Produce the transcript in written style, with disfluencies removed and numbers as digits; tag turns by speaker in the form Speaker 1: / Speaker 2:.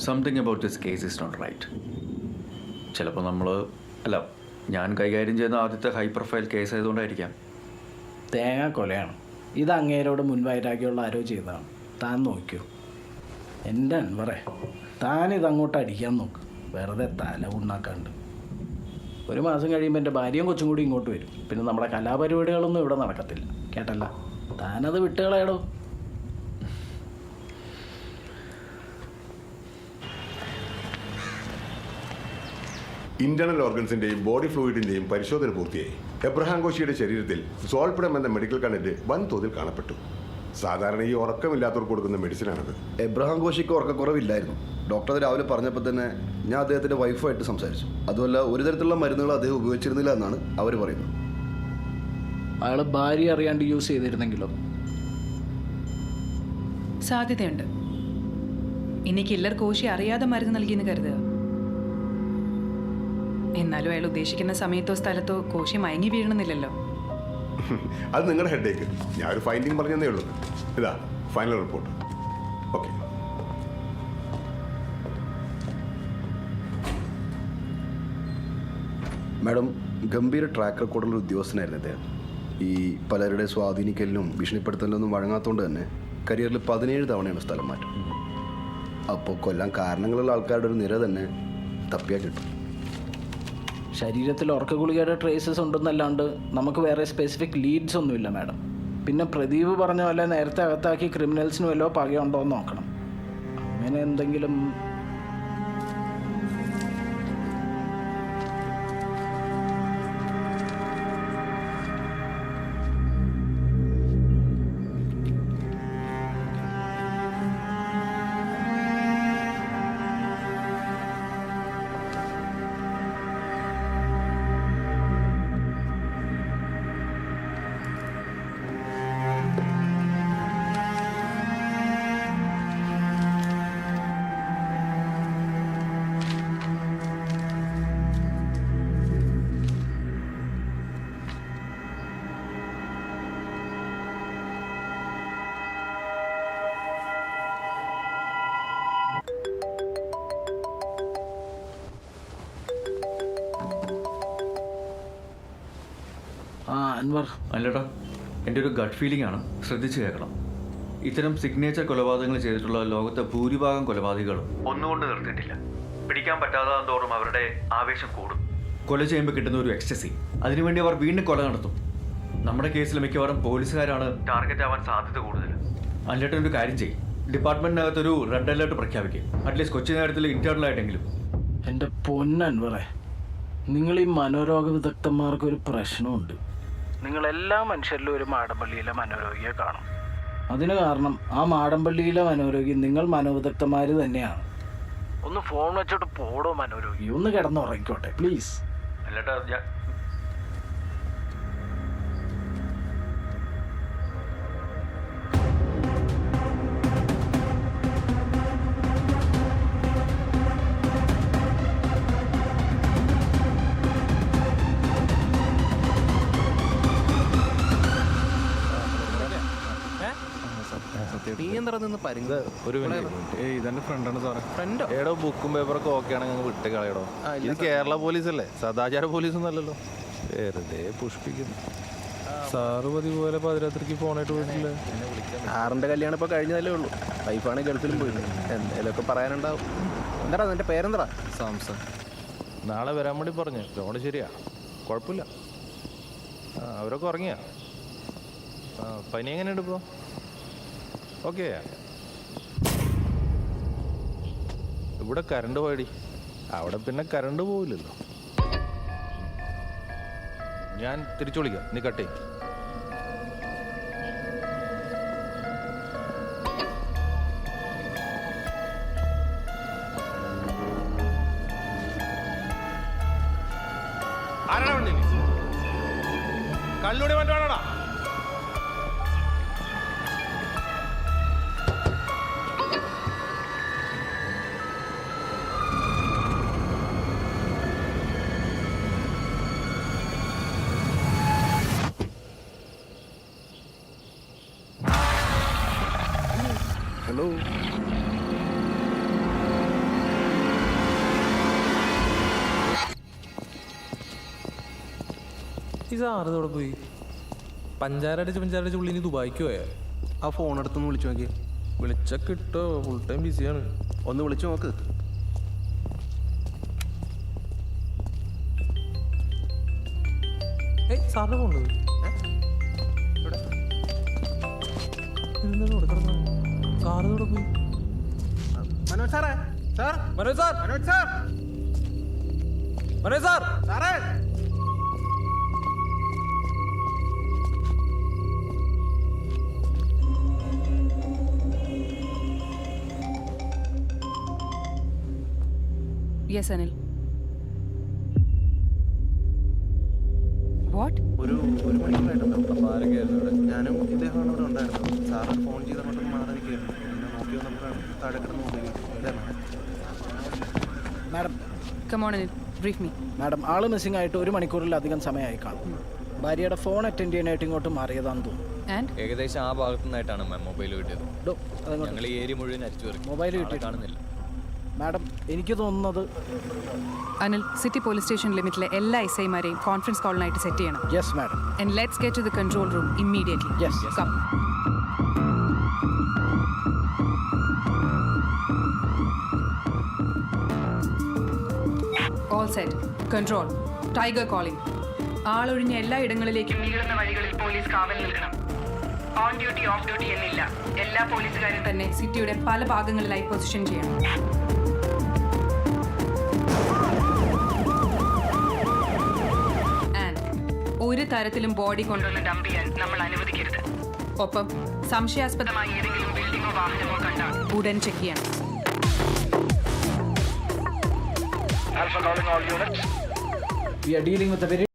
Speaker 1: Something about this case is not right. ചിലപ്പോൾ ഞാൻ കൈകാര്യം ചെയ്യുന്ന ആദ്യത്തെ ഹൈ പ്രൊഫൈൽ കേസ് ആയതുകൊണ്ടായിരിക്കാം.
Speaker 2: തേങ്ങ കൊലയാണ്. ഇത് അങ്ങേരോട് മുൻവൈരാഗ്യമുള്ള ആരോ ചെയ്തതാണ്. താൻ നോക്കൂ. എൻ്റെ അൻവറേ, താനിതങ്ങോട്ട് അടിക്കാൻ നോക്ക്, വെറുതെ തല ഉണ്ടാക്കാണ്ട്. 1 മാസം കഴിയുമ്പോൾ എൻ്റെ ഭാര്യയും കൊച്ചും കൂടി ഇങ്ങോട്ട് വരും. പിന്നെ നമ്മുടെ കലാപരിപാടികളൊന്നും ഇവിടെ നടക്കത്തില്ല, കേട്ടല്ല? താനത് വിട്ടുകളയടോ.
Speaker 3: ഇന്റേണൽ ഓർഗൻസിന്റെയും ബോഡി ഫ്ലൂയിഡിന്റെയും പരിശോധന പൂർത്തിയായി. എബ്രഹാം കോശിയുടെ ശരീരത്തിൽ സോൾപ്രം എന്ന മെഡിക്കൽ കണ്ടന്റ് വൻതോതിൽ കാണപ്പെട്ടു. സാധാരണ ഈ ഉറക്കമില്ലാത്തവർക്ക് കൊടുക്കുന്ന മെഡിസിനാണത്.
Speaker 4: എബ്രഹാം കോശിക്ക് ഉറക്കക്കുറവില്ലായിരുന്നു. ഡോക്ടർ അത് രാവിലെ പറഞ്ഞപ്പോൾ തന്നെ ഞാൻ അദ്ദേഹത്തിൻ്റെ വൈഫായിട്ട് സംസാരിച്ചു. അതുമല്ല, ഒരു തരത്തിലുള്ള മരുന്നുകൾ അദ്ദേഹം ഉപയോഗിച്ചിരുന്നില്ല എന്നാണ് അവർ പറയുന്നത്.
Speaker 2: അയാൾ ഭാര്യ അറിയാണ്ട് യൂസ് ചെയ്തിരുന്നെങ്കിലോ?
Speaker 5: സാധ്യതയുണ്ട്. ഇനി കില്ലർ കോശി അറിയാതെ മരുന്ന് നൽകിയെന്ന് കരുതുക. എന്നാലും അയാൾ ഉദ്ദേശിക്കുന്ന സമയത്തോ സ്ഥലത്തോ കോശി മയങ്ങി വീഴണമെന്നില്ലല്ലോ.
Speaker 3: അത് നിങ്ങളുടെ ഹെഡേക്ക്. ഞാൻ ഒരു ഫൈൻഡിങ് പറഞ്ഞതേ ഉള്ളൂ. ഇതാ ഫൈനൽ റിപ്പോർട്ട്. ഓക്കെ.
Speaker 4: മാഡം, ഗംഭീര ട്രാക്ക് റെക്കോർഡുള്ള ഉദ്യോഗസ്ഥനായിരുന്നു അദ്ദേഹം. ഈ പലരുടെ സ്വാധീനിക്കലിനും ഭീഷണിപ്പെടുത്തലിനൊന്നും വഴങ്ങാത്തതുകൊണ്ട് തന്നെ കരിയറിൽ 17 തവണയാണ് സ്ഥലം മാറ്റം. അപ്പോൾ കൊല്ലാൻ കാരണങ്ങളുള്ള ആൾക്കാരുടെ ഒരു നിര തന്നെ തപ്പിയാൽ കിട്ടും.
Speaker 2: ശരീരത്തിൽ ഉറക്ക ഗുളികയുടെ ട്രേസസ് ഉണ്ടെന്നല്ലാണ്ട് നമുക്ക് വേറെ സ്പെസിഫിക് ലീഡ്സ് ഒന്നുമില്ല മാഡം. പിന്നെ പ്രദീപ് പറഞ്ഞ പോലെ നേരത്തെ അകത്താക്കി ക്രിമിനൽസിന് വല്ലതും പകയുണ്ടോ എന്ന് നോക്കണം. അങ്ങനെ എന്തെങ്കിലും. അൻവർ.
Speaker 1: അല്ലടാ, എൻ്റെ ഒരു ഗട്ട് ഫീലിംഗ് ആണ്, ശ്രദ്ധിച്ച് കേൾക്കണം. ഇത്തരം സിഗ്നേച്ചർ കൊലപാതകങ്ങൾ ചെയ്തിട്ടുള്ള ലോകത്തെ ഭൂരിഭാഗം കൊലപാതകങ്ങളും ഒന്നുകൊണ്ട് നിർത്തിയിട്ടില്ല. പിടിക്കാൻ പറ്റാതാകുന്തോറും അവരുടെ ആവേശം കൂടും. കൊല ചെയ്യുമ്പോൾ കിട്ടുന്ന ഒരു എക്സ്റ്റസി, അതിനുവേണ്ടി അവർ വീണ്ടും കൊല നടത്തും. നമ്മുടെ കേസിൽ മിക്കവാറും പോലീസുകാരാണ് ടാർഗറ്റ് ആവാൻ സാധ്യത കൂടുതൽ. അല്ലേട്ടൊരു കാര്യം ചെയ്യും, ഡിപ്പാർട്ട്മെന്റിനകത്തൊരു റെഡ് അലേർട്ട് പ്രഖ്യാപിക്കും. അറ്റ്ലീസ്റ്റ് കൊച്ചി നേരത്തിൽ ഇന്റേണൽ ആയിട്ടെങ്കിലും.
Speaker 2: എൻ്റെ പൊന്നൻവറേ, നിങ്ങൾ ഈ മനോരോഗ വിദഗ്ധന്മാർക്കൊരു പ്രശ്നമുണ്ട്. നിങ്ങളെല്ലാ മനുഷ്യരിലും ഒരു മാടമ്പള്ളിയിലെ മനോരോഗിയെ കാണും. അതിന് കാരണം ആ മാടമ്പള്ളിയിലെ മനോരോഗി നിങ്ങൾ മനോവിദഗ്ധന്മാർ തന്നെയാണ്. ഒന്ന് ഫോൺ വെച്ചോട്ട് പോടോ മനോരോഗി, ഒന്ന് കിടന്നുറങ്ങിക്കോട്ടെ പ്ലീസ്.
Speaker 1: അല്ലേട്ടാ,
Speaker 6: ഇതെന്റെ ഫ്രണ്ടാണ് സാറേ. ഏടോ ബുക്കും പേപ്പറൊക്കെ ഓക്കെ ആണെങ്കിൽ വിട്ട് കളയടോ. ഇത് കേരള പോലീസല്ലേ, സദാചാര പോലീസൊന്നും അല്ലല്ലോ. വെറുതെ പുഷ്പിക്കുന്നു. സാറ് പതിവ് പോലെ പാതിരാത്രിക്ക് ഫോണായിട്ട് പോയിട്ടില്ലേ?
Speaker 7: ആറിൻ്റെ കല്യാണം ഇപ്പോൾ കഴിഞ്ഞതല്ലേ ഉള്ളൂ. വൈഫാണ് ഗൾഫിലും പോയിട്ട്. എന്തെങ്കിലുമൊക്കെ പറയാനുണ്ടാവും. എന്താടാ നിന്റെ പേരെന്താ?
Speaker 6: സാംസൺ. നാളെ വരാൻ വേണ്ടി പറഞ്ഞു. ലോണ് ശരിയാ, കുഴപ്പമില്ല. അവരൊക്കെ ഉറങ്ങിയാ? പനി എങ്ങനെയുണ്ട് ഇപ്പോൾ? ഓക്കെ. ഇവിടെ കറണ്ട് പോയടി. അവിടെ പിന്നെ കറണ്ട് പോവില്ലല്ലോ. ഞാൻ തിരിച്ചു വിളിക്കാം, നീ കട്ട് ചെയ്യും. ആരാണ് വണ്ടി? കല്ലൂടെ മറ്റാണോടാ?
Speaker 4: ഹലോ.
Speaker 6: സാറ് ഇവിടെ പോയി പഞ്ചാര അടിച്ച് ഉള്ളിൽ ദുബായിക്ക് പോയാ
Speaker 7: ആ ഫോൺ എടുത്തൊന്ന് വിളിച്ചു നോക്കിയേ.
Speaker 6: വിളിച്ച കിട്ടോ ഫുൾ ടൈം ബിസിയാണ്.
Speaker 7: ഒന്ന് വിളിച്ചു നോക്ക്.
Speaker 6: സാറിന് പോണ്ടത് സാറ് ഇവിടെ പോയി.
Speaker 7: മനോജ് സാറേ, sir,
Speaker 6: Manoj sir,
Speaker 7: Manoj sir,
Speaker 6: Manoj sir.
Speaker 7: സാറേ.
Speaker 5: യെസ് അനിൽ. വാട്ട്?
Speaker 7: ഒരു മണിക്കൂറായിട്ടുണ്ടാവും. ഞാനും ഇദ്ദേഹമാണ് ഇവിടെ ഉണ്ടായിരുന്നത്. സാറ് ഫോൺ ചെയ്ത് അങ്ങോട്ട് മാറി നിൽക്കുകയായിരുന്നു. എന്നെ നോക്കി വന്നപ്പോഴാണ് താഴെ കിടന്ന് നോക്കി.
Speaker 2: Madam,
Speaker 5: come on Anil, brief me.
Speaker 2: Madam, ആള് മിസ്സിംഗ് ആയിട്ട് 1 മണിക്കൂറിലധികം സമയമായി കാണും. ഭാര്യയുടെ ഫോൺ അറ്റൻഡ് ചെയ്യാനായിട്ട് ഇങ്ങോട്ട് മാറിയതാണെന്ന് തോന്നുന്നു.
Speaker 5: ആൻഡ്
Speaker 8: ഏകദേശം ആ ഭാഗത്തു നിന്നായിട്ടാണ് മൊബൈൽ കിട്ടിയത്. ഞങ്ങൾ ഈ ഏരിയ മുഴുവൻ അരിച്ചു വരയ്ക്കും.
Speaker 2: മൊബൈൽ കിട്ടി
Speaker 8: കാണുന്നില്ല.
Speaker 2: മാഡം, എനിക്ക് തോന്നുന്നത്
Speaker 5: അനിൽ, സിറ്റി പോലീസ് സ്റ്റേഷൻ ലിമിറ്റിലെ എല്ലാ SI-മാരെയും കോൺഫറൻസ് കോളിനായിട്ട് സെറ്റ് ചെയ്യണം.
Speaker 2: Yes madam.
Speaker 5: And let's get to the control room immediately.
Speaker 2: Yes.
Speaker 5: Come. All set. Control. Tiger calling. ആളൊഴിഞ്ഞ എല്ലാ ഇടങ്ങളിലേക്കും നീളുന്ന വഴികളിൽ പോലീസ് കാവൽ നിൽക്കണം. ഓൺ ഡ്യൂട്ടി, ഓഫ് ഡ്യൂട്ടി എന്നില്ല. എല്ലാ പോലീസുകാരും തന്നെ സിറ്റിയുടെ പല ഭാഗങ്ങളിലായി പൊസിഷൻ ചെയ്യണം. ഒരു തരത്തിലും ബോഡി കൊണ്ടൊന്ന് ഡംപ് ചെയ്യാൻ നമ്മൾ അനുവദിക്കരുത്. ഒപ്പം സംശയാസ്പദമായ ഏതെങ്കിലും ബിൽഡിങ്ങോ വാഹനമോ കണ്ടാൽ ഉടൻ ചെക്ക് ചെയ്യണം.
Speaker 2: We are dealing with a very